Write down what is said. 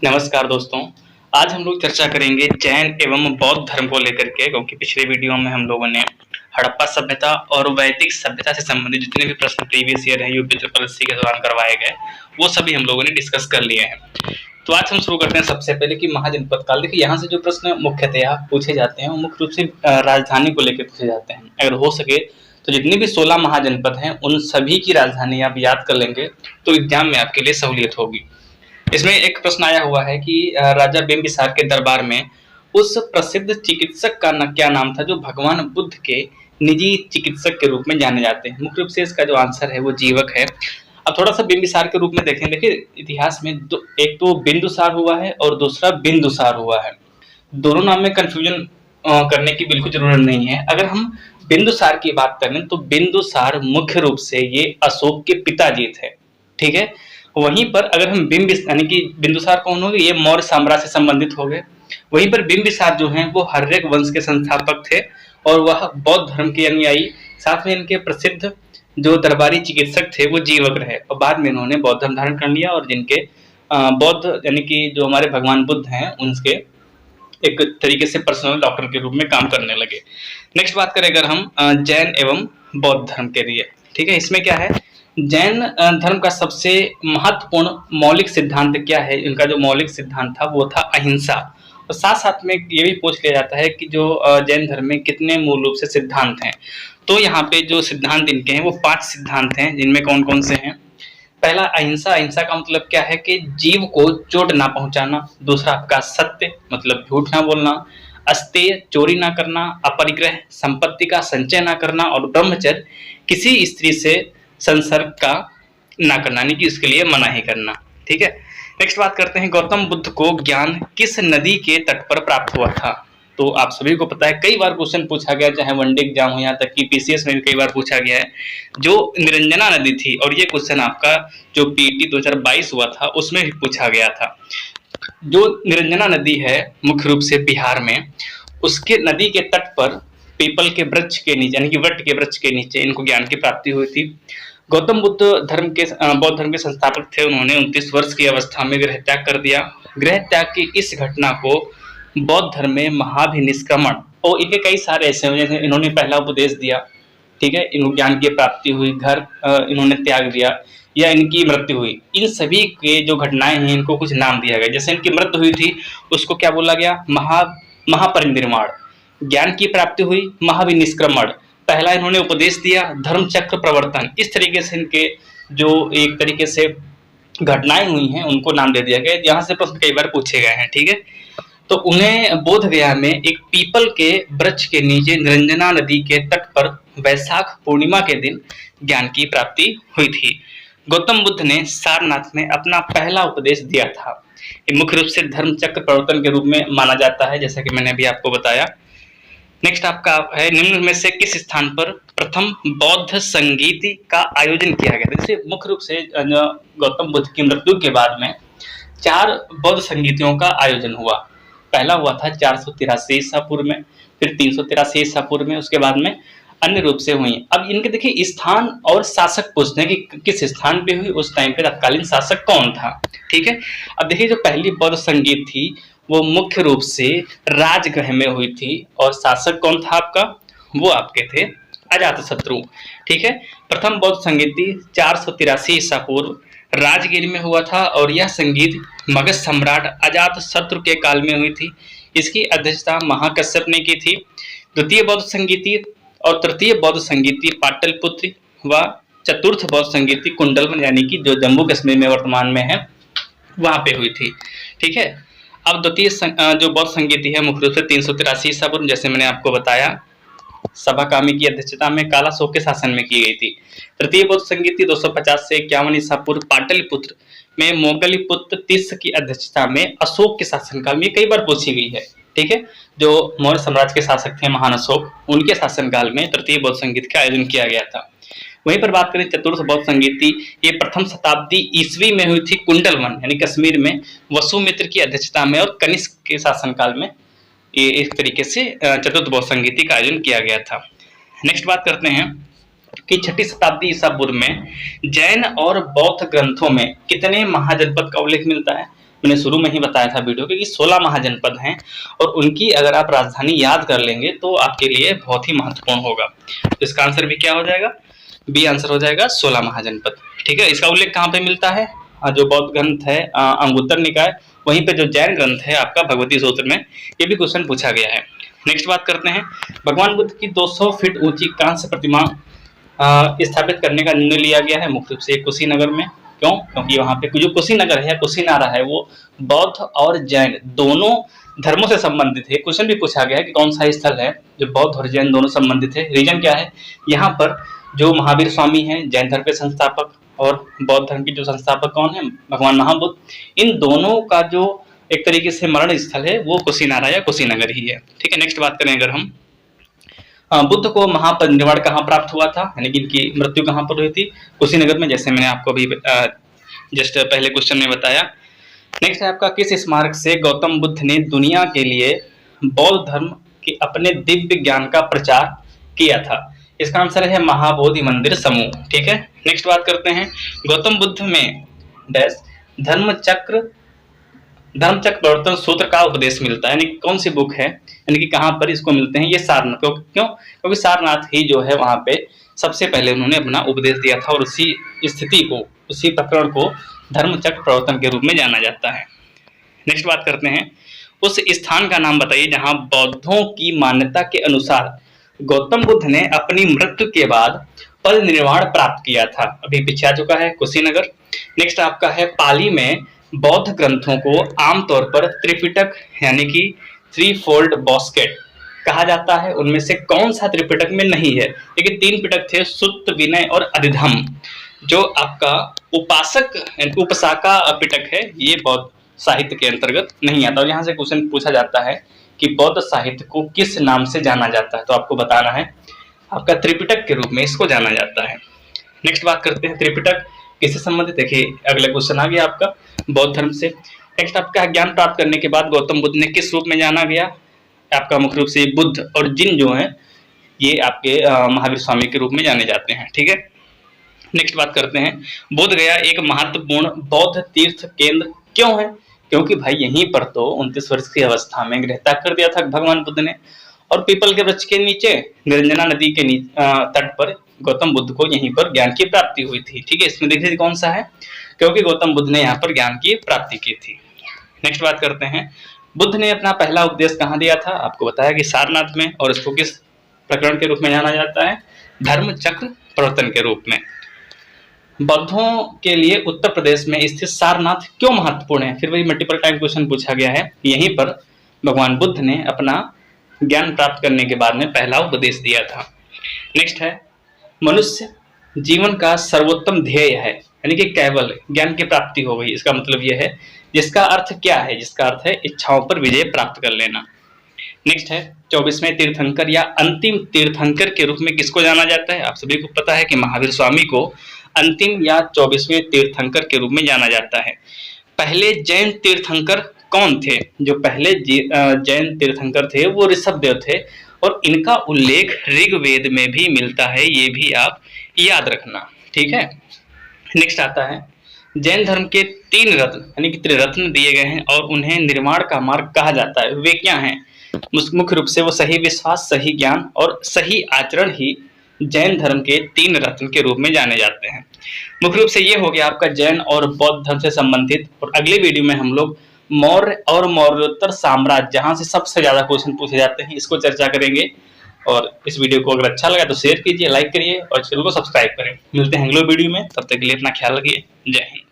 नमस्कार दोस्तों। आज हम लोग चर्चा करेंगे जैन एवं बौद्ध धर्म को लेकर के, क्योंकि पिछले वीडियो में हम लोगों ने हड़प्पा सभ्यता और वैदिक सभ्यता से संबंधित जितने भी प्रश्न प्रीवियस ईयर हैं यूपी ट्रिपल एससी के दौरान करवाए गए वो सभी हम लोगों ने डिस्कस कर लिए हैं। तो आज हम शुरू करते हैं सबसे पहले कि महाजनपद काल। देखिए, यहाँ से जो प्रश्न मुख्यतया पूछे जाते हैं वो मुख्य रूप से राजधानी को लेकर पूछे जाते हैं। अगर हो सके तो जितने भी 16 महाजनपद हैं उन सभी की राजधानी आप याद कर लेंगे तो एग्जाम में आपके लिए सहूलियत होगी। इसमें एक प्रश्न आया हुआ है कि राजा बिंबिसार के दरबार में उस प्रसिद्ध चिकित्सक का क्या नाम था जो भगवान बुद्ध के निजी चिकित्सक के रूप में जाने जाते हैं। मुख्य रूप से इसका जो आंसर है वो जीवक है। अब थोड़ा सा बिंबिसार के रूप में देखें। देखिए, इतिहास में एक तो बिंदुसार हुआ है और दूसरा बिंदुसार हुआ है। दोनों नाम में कंफ्यूजन करने की बिल्कुल जरूरत नहीं है। अगर हम बिंदुसार की बात करें तो बिंदुसार मुख्य रूप से ये अशोक के पिताजी थे, ठीक है। वहीं पर अगर हम यानी कि बिंदुसार कौन हो गए, ये मौर्य साम्राज्य से संबंधित हो गए। वहीं पर बिंबिसार जो हैं वो हर्यक वंश के संस्थापक थे और वह बौद्ध धर्म के अनुयायी, साथ में इनके प्रसिद्ध जो दरबारी चिकित्सक थे वो जीवक रहे और बाद में इन्होंने बौद्ध धर्म धारण कर लिया और जिनके बौद्ध यानी कि जो हमारे भगवान बुद्ध हैं उनके एक तरीके से पर्सनल डॉक्टर के रूप में काम करने लगे। नेक्स्ट बात करें अगर हम जैन एवं बौद्ध धर्म के लिए, ठीक है। इसमें क्या है, जैन धर्म का सबसे महत्वपूर्ण मौलिक सिद्धांत क्या है। इनका जो मौलिक सिद्धांत था वो था अहिंसा। और साथ साथ में ये भी पूछ लिया जाता है कि जो जैन धर्म में कितने मूल रूप से सिद्धांत हैं। तो यहाँ पे जो सिद्धांत इनके हैं वो 5 सिद्धांत हैं, जिनमें कौन कौन से हैं। पहला अहिंसा। अहिंसा का मतलब क्या है कि जीव को चोट ना पहुंचाना। दूसरा आपका सत्य, मतलब झूठ ना बोलना। अस्तेय, चोरी ना करना। अपरिग्रह, संपत्ति का संचय ना करना। और ब्रह्मचर्य, किसी स्त्री से संसर्ग का ना करना, यानी कि इसके लिए मना ही करना, ठीक है। नेक्स्ट बात करते हैं, गौतम बुद्ध को ज्ञान किस नदी के तट पर प्राप्त हुआ था। तो आप सभी को पता है, कई बार क्वेश्चन पूछा गया, चाहे वनडे एग्जाम हो यहाँ तक कि पीसीएस में भी कई बार पूछा गया है। जो निरंजना नदी थी, और ये क्वेश्चन आपका जो पीटी 2022 हुआ था उसमें भी पूछा गया था। जो निरंजना नदी है मुख्य रूप से बिहार में, उसके नदी के तट पर पीपल के वृक्ष के नीचे, यानी कि वट के वृक्ष के नीचे इनको ज्ञान की प्राप्ति हुई थी। गौतम बुद्ध बौद्ध धर्म के संस्थापक थे। उन्होंने 29 वर्ष की अवस्था में गृह त्याग कर दिया। गृह त्याग की इस घटना को बौद्ध धर्म में महाभिनिष्क्रमण, और इनके कई सारे ऐसे हैं, जैसे इन्होंने पहला उपदेश दिया, ठीक है, इनको ज्ञान की प्राप्ति हुई, घर इन्होंने त्याग दिया, या इनकी मृत्यु हुई। इन सभी के जो घटनाएं हैं इनको कुछ नाम दिया गया। जैसे इनकी मृत्यु हुई थी उसको क्या बोला गया, महापरिनिर्वाण। ज्ञान की प्राप्ति हुई, महाविनिष्क्रमण। पहला इन्होंने उपदेश दिया, धर्म चक्र प्रवर्तन। इस तरीके से इनके जो एक तरीके से घटनाएं हुई हैं उनको नाम दे दिया गया। यहाँ से प्रश्न कई बार पूछे गए हैं, ठीक है। तो उन्हें बोध गया में एक पीपल के वृक्ष के नीचे निरंजना नदी के तट पर वैशाख पूर्णिमा के दिन ज्ञान की प्राप्ति हुई थी। गौतम बुद्ध ने सारनाथ में अपना पहला उपदेश दिया था। ये मुख्य रूप से धर्म चक्र प्रवर्तन के रूप में माना जाता है, जैसा कि मैंने अभी आपको बताया। नेक्स्ट आपका है, निम्न में से किस स्थान पर प्रथम बौद्ध संगीत का आयोजन किया गया था। जैसे मुख्य रूप से गौतम बुद्ध की मृत्यु के बाद में 4 बौद्ध संगीतियों का आयोजन हुआ। पहला हुआ था 483 ईसा पूर्व में, फिर 383 ईसा पूर्व में, उसके बाद में अन्य रूप से हुई। अब इनके देखिए स्थान और शासक पूछते हैं कि किस स्थान पे हुई, उस टाइम पे तत्कालीन शासक कौन था, ठीक है। अब देखिए, जो पहली बौद्ध संगीत थी वो मुख्य रूप से राजगृह में हुई थी और शासक कौन था आपका, वो आपके थे अजातशत्रु, ठीक है। प्रथम बौद्ध संगीति 483 ईसा पूर्व राजगिर में हुआ था और यह संगीत मगध सम्राट अजातशत्रु के काल में हुई थी। इसकी अध्यक्षता महाकश्यप ने की थी। द्वितीय बौद्ध संगीति और तृतीय बौद्ध संगीति पाटलिपुत्र व चतुर्थ बौद्ध संगीति कुंडलवन, यानी कि जो जम्मू कश्मीर में वर्तमान में है वहां पे हुई थी, ठीक है। अब द्वितीय जो बौद्ध संगीति है मुख्य रूप से 383 ईसा पूर्व, जैसे मैंने आपको बताया, सभा कामी की अध्यक्षता में कालाशोक के शासन में की गई थी। तृतीय बौद्ध संगीति 250 से 51 ईसा पूर्व पाटलिपुत्र में मोगलीपुत्र तीसरा की अध्यक्षता में अशोक के शासनकाल में कई बार पूछी गई है, ठीक है। जो मौर्य साम्राज्य के शासक थे महान अशोक, उनके शासनकाल में तृतीय बौद्ध संगीत का आयोजन किया गया था। वहीं पर बात करें चतुर्थ बौद्ध संगीति, ये प्रथम शताब्दी ईस्वी में हुई थी कुंडलवन, यानी कश्मीर में, वसुमित्र की अध्यक्षता में और कनिष्क के शासनकाल में ये इस तरीके से चतुर्थ बौद्ध संगीति का आयोजन किया गया था। नेक्स्ट बात करते हैं कि 6ठी शताब्दी ईसा पूर्व में जैन और बौद्ध ग्रंथों में कितने महाजनपद का उल्लेख मिलता है। मैंने शुरू में ही बताया था वीडियो के कि 16 महाजनपद हैं और उनकी अगर आप राजधानी याद कर लेंगे तो आपके लिए बहुत ही महत्वपूर्ण होगा। तो इसका आंसर भी क्या हो जाएगा, बी आंसर हो जाएगा 16 महाजनपद। ठीक है, इसका उल्लेख कहाँ पे मिलता है, जो बौद्ध ग्रंथ है अंगुत्तर निकाय, वहीं पे जो जैन ग्रंथ है आपका भगवती सूत्र में, ये भी क्वेश्चन पूछा गया है। नेक्स्ट बात करते हैं, भगवान बुद्ध की 200 फीट ऊंची कांस्य प्रतिमा स्थापित करने का निर्णय लिया गया है मुख्य रूप से कुशीनगर में। क्यों? क्योंकि वहां पे जो कुशीनगर है, कुशीनारा है, वो बौद्ध और जैन दोनों धर्मों से संबंधित है। क्वेश्चन भी पूछा गया है कि कौन सा स्थल है जो बौद्ध और जैन दोनों संबंधित है। रीजन क्या है, यहाँ पर जो महावीर स्वामी हैं जैन धर्म के संस्थापक और बौद्ध धर्म के जो संस्थापक कौन है, भगवान महाबुद्ध, इन दोनों का जो एक तरीके से मरण स्थल है वो कुशीनारा या कुशीनगर ही है। ठीक है, नेक्स्ट बात करें अगर हम, बुद्ध को महापरिनिर्वाण कहाँ प्राप्त हुआ था, यानी कि इनकी मृत्यु कहाँ पर हुई थी, कुशीनगर में, जैसे मैंने आपको अभी जस्ट पहले क्वेश्चन में बताया। नेक्स्ट है आपका, किस स्मारक से गौतम बुद्ध ने दुनिया के लिए बौद्ध धर्म के अपने दिव्य ज्ञान का प्रचार किया था? इसका आंसर है महाबोधि मंदिर समूह। ठीक है, नेक्स्ट बात करते हैं, गौतम बुद्ध में डैश धर्मचक्र प्रवर्तन सूत्र का उपदेश मिलता है, यानी कौन सी बुक है, यानी कि कहाँ पर इसको मिलते हैं, ये सारनाथ। क्यों? क्योंकि सारनाथ ही जो है वहां पे सबसे पहले उन्होंने अपना उपदेश दिया था और उसी स्थिति को, उसी प्रकरण को धर्मचक्र प्रवर्तन के रूप में जाना जाता है। नेक्स्ट बात करते हैं, उस स्थान का नाम बताइए जहां बौद्धों की मान्यता के अनुसार गौतम बुद्ध ने अपनी मृत्यु के बाद परिनिर्वाण प्राप्त किया था। अभी पीछे आ चुका है, कुशीनगर। नेक्स्ट आपका है, पाली में बौद्ध ग्रंथों को आमतौर पर त्रिपिटक यानी कि 3 फोल्ड बास्केट कहा जाता है। उनमें से कौन सा त्रिपिटक में नहीं है? लेकिन 3 पिटक थे, सुत्त, विनय और अधिधम्म। जो आपका उपसाका पिटक है ये बौद्ध साहित्य के अंतर्गत नहीं आता। और यहाँ से क्वेश्चन पूछा जाता है कि बौद्ध साहित्य को किस नाम से जाना जाता है, तो आपको बताना है आपका त्रिपिटक के रूप में इसको जाना जाता है। नेक्स्ट बात करते हैं, त्रिपिटक किससे संबंधित, देखिए अगला क्वेश्चन आ गया आपका बौद्ध धर्म से। नेक्स्ट आपका ज्ञान प्राप्त करने के बाद गौतम बुद्ध ने किस रूप में जाना गया, आपका मुख्य रूप से बुद्ध और जिन जो हैं ये आपके महावीर स्वामी के रूप में जाने जाते हैं। ठीक है, नेक्स्ट बात करते हैं, बोध गया एक महत्वपूर्ण बौद्ध तीर्थ केंद्र क्यों है? क्योंकि भाई यहीं पर तो 29 वर्ष की अवस्था में गृहत्याग कर दिया था भगवान बुद्ध ने, और पीपल के वृक्ष के नीचे निरंजना नदी के तट पर गौतम बुद्ध को यहीं पर ज्ञान की प्राप्ति हुई थी। ठीक है, इसमें देखिए कौन सा है, क्योंकि गौतम बुद्ध ने यहाँ पर ज्ञान की प्राप्ति की थी। नेक्स्ट बात करते हैं, बुद्ध ने अपना पहला उपदेश कहाँ दिया था? आपको बताया कि सारनाथ में, और इसको किस प्रकरण के रूप में जाना जाता है? धर्मचक्र प्रवर्तन के रूप में। बौद्धों के लिए उत्तर प्रदेश में स्थित सारनाथ क्यों महत्वपूर्ण है? फिर वही मल्टीपल टाइम क्वेश्चन पूछा गया है। यहीं पर भगवान बुद्ध ने अपना ज्ञान प्राप्त करने के बाद में पहला उपदेश दिया था। नेक्स्ट है, मनुष्य जीवन का सर्वोत्तम ध्येय है, यानी कि केवल ज्ञान की प्राप्ति हो गई। इसका मतलब यह है, जिसका अर्थ क्या है? जिसका अर्थ है इच्छाओं पर विजय प्राप्त कर लेना। नेक्स्ट है, 24वें तीर्थंकर या अंतिम तीर्थंकर के रूप में किसको जाना जाता है? आप सभी को पता है कि महावीर स्वामी को अंतिम या 24वें तीर्थंकर के रूप में जाना जाता है। पहले जैन तीर्थंकर कौन थे? जो पहले जैन तीर्थंकर थे वो ऋषभदेव थे, और इनका उल्लेख ऋग्वेद में भी मिलता है, ये भी आप याद रखना। ठीक है, नेक्स्ट आता है, जैन धर्म के 3 रत्न यानी कि त्रिरत्न दिए गए हैं और उन्हें निर्माण का मार्ग कहा जाता है। वे क्या हैं? मुख्य रूप से वो सही विश्वास, सही ज्ञान और सही आचरण ही जैन धर्म के 3 रत्न के रूप में जाने जाते हैं। मुख्य रूप से ये हो गया आपका जैन और बौद्ध धर्म से संबंधित। और अगले वीडियो में हम लोग मौर्य और मौर्योत्तर साम्राज्य, जहां से सबसे ज्यादा क्वेश्चन पूछे जाते हैं, इसको चर्चा करेंगे। और इस वीडियो को अगर अच्छा लगा तो शेयर कीजिए, लाइक करिए और चैनल को सब्सक्राइब करें। मिलते हैं अगले वीडियो में, तब तक के लिए अपना ख्याल रखिए। जय हिंद।